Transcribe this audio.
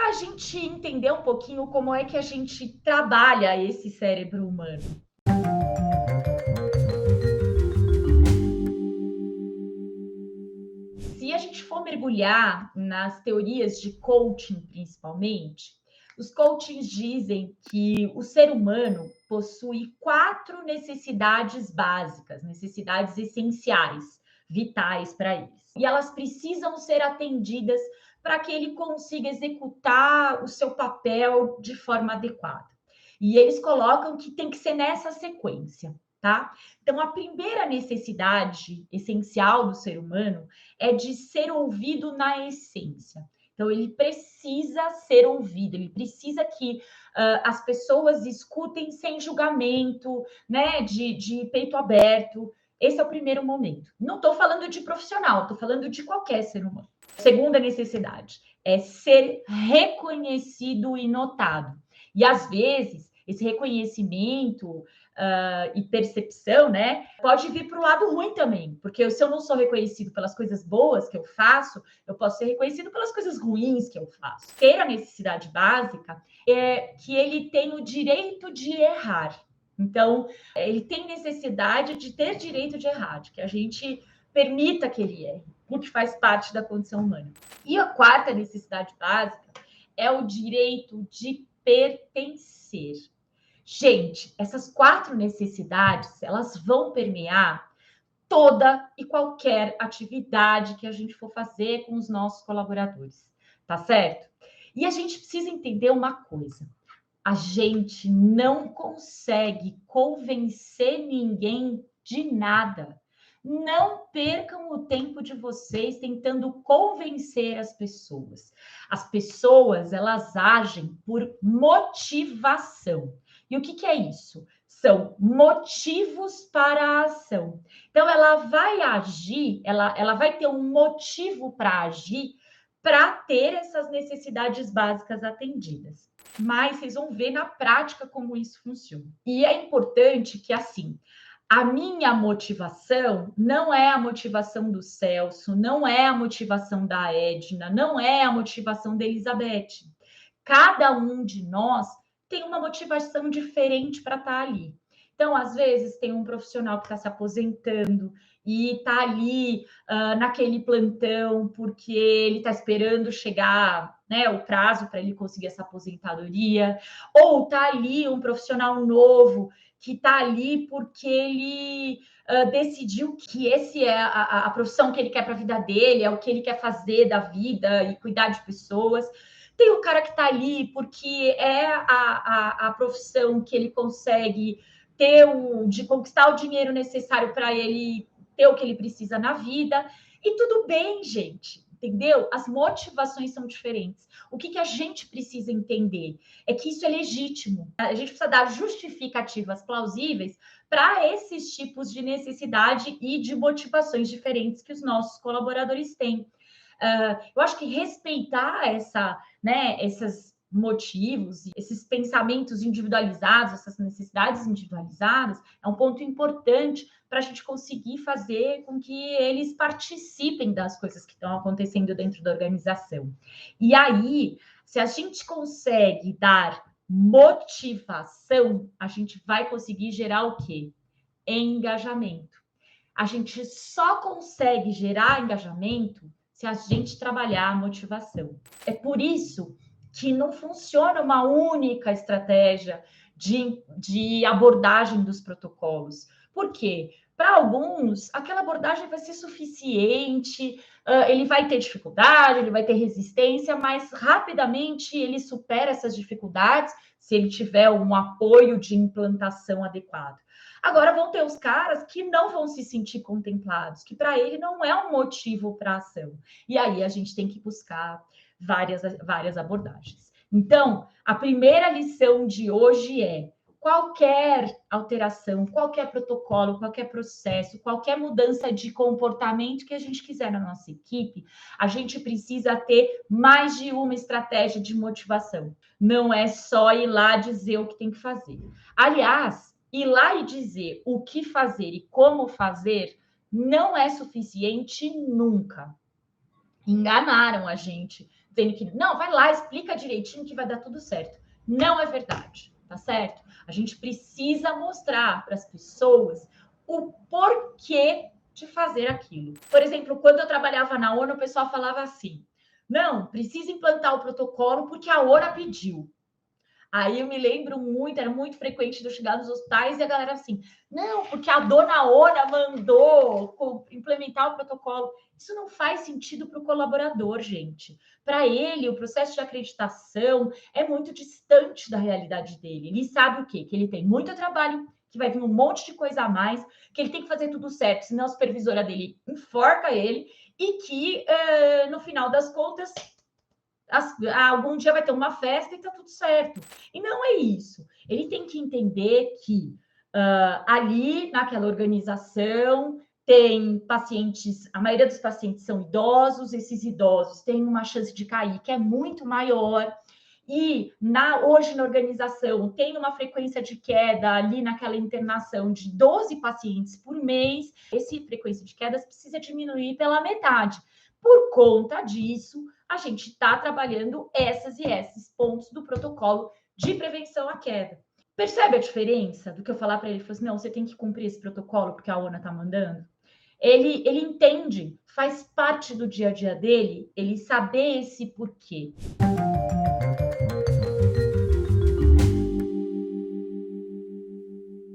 para a gente entender um pouquinho como é que a gente trabalha esse cérebro humano. Se a gente for mergulhar nas teorias de coaching, principalmente, os coachings dizem que o ser humano possui 4 necessidades básicas, necessidades essenciais, vitais para eles. E elas precisam ser atendidas para que ele consiga executar o seu papel de forma adequada. E eles colocam que tem que ser nessa sequência, tá? Então, a primeira necessidade essencial do ser humano é de ser ouvido na essência. Então, ele precisa ser ouvido, ele precisa que as pessoas escutem sem julgamento, né, de peito aberto. Esse é o primeiro momento. Não estou falando de profissional, estou falando de qualquer ser humano. Segunda necessidade é ser reconhecido e notado. E às vezes, esse reconhecimento e percepção, né, pode vir para o lado ruim também, porque se eu não sou reconhecido pelas coisas boas que eu faço, eu posso ser reconhecido pelas coisas ruins que eu faço. Ter a necessidade básica é que ele tem o direito de errar. Então, ele tem necessidade de ter direito de errar, de que a gente permita que ele erre, o que faz parte da condição humana. E a quarta necessidade básica é o direito de pertencer. Gente, essas 4 necessidades, elas vão permear toda e qualquer atividade que a gente for fazer com os nossos colaboradores, tá certo? E a gente precisa entender uma coisa: a gente não consegue convencer ninguém de nada. Não percam o tempo de vocês tentando convencer as pessoas. As pessoas, elas agem por motivação. E o que é isso? São motivos para a ação. Então, ela vai agir, ela vai ter um motivo para agir, para ter essas necessidades básicas atendidas. Mas vocês vão ver na prática como isso funciona. E é importante que, assim, a minha motivação não é a motivação do Celso, não é a motivação da Edna, não é a motivação da Elizabeth. Cada um de nós tem uma motivação diferente para estar ali. Então, às vezes, tem um profissional que está se aposentando e está ali naquele plantão porque ele está esperando chegar, né, o prazo para ele conseguir essa aposentadoria, ou está ali um profissional novo que está ali porque ele decidiu que esse é a profissão que ele quer para a vida dele, é o que ele quer fazer da vida e cuidar de pessoas. Tem o cara que está ali porque é a profissão que ele consegue ter de conquistar o dinheiro necessário para ele ter o que ele precisa na vida. E tudo bem, gente, entendeu? As motivações são diferentes. O que a gente precisa entender é que isso é legítimo. A gente precisa dar justificativas plausíveis para esses tipos de necessidade e de motivações diferentes que os nossos colaboradores têm. Eu acho que respeitar esses motivos, esses pensamentos individualizados, essas necessidades individualizadas, é um ponto importante para a gente conseguir fazer com que eles participem das coisas que estão acontecendo dentro da organização. E aí, se a gente consegue dar motivação, a gente vai conseguir gerar o quê? Engajamento. A gente só consegue gerar engajamento se a gente trabalhar a motivação. É por isso que não funciona uma única estratégia de abordagem dos protocolos. Por quê? Para alguns, aquela abordagem vai ser suficiente, ele vai ter dificuldade, ele vai ter resistência, mas rapidamente ele supera essas dificuldades se ele tiver um apoio de implantação adequado. Agora vão ter os caras que não vão se sentir contemplados, que para ele não é um motivo para ação. E aí a gente tem que buscar várias abordagens. Então, a primeira lição de hoje é: qualquer alteração, qualquer protocolo, qualquer processo, qualquer mudança de comportamento que a gente quiser na nossa equipe, a gente precisa ter mais de uma estratégia de motivação. Não é só ir lá dizer o que tem que fazer. Aliás, ir lá e dizer o que fazer e como fazer não é suficiente nunca. Enganaram a gente dizendo que não, vai lá, explica direitinho que vai dar tudo certo. Não é verdade, tá certo? A gente precisa mostrar para as pessoas o porquê de fazer aquilo. Por exemplo, quando eu trabalhava na ONU, o pessoal falava assim: não, precisa implantar o protocolo porque a ONU pediu. Aí eu me lembro muito, era muito frequente de eu chegar nos hospitais e a galera assim, não, porque a dona Ona mandou implementar o protocolo. Isso não faz sentido para o colaborador, gente. Para ele, o processo de acreditação é muito distante da realidade dele. Ele sabe o quê? Que ele tem muito trabalho, que vai vir um monte de coisa a mais, que ele tem que fazer tudo certo, senão a supervisora dele enforca ele e que, no final das contas, algum dia vai ter uma festa e tá tudo certo. E não é isso. Ele tem que entender que ali naquela organização tem pacientes, a maioria dos pacientes são idosos, esses idosos têm uma chance de cair que é muito maior. E hoje na organização tem uma frequência de queda ali naquela internação de 12 pacientes por mês. Essa frequência de quedas precisa diminuir pela metade. Por conta disso, a gente está trabalhando essas e esses pontos do protocolo de prevenção à queda. Percebe a diferença do que eu falar para ele? Ele falou assim, não, você tem que cumprir esse protocolo porque a ONA está mandando. Ele entende, faz parte do dia a dia dele, ele saber esse porquê.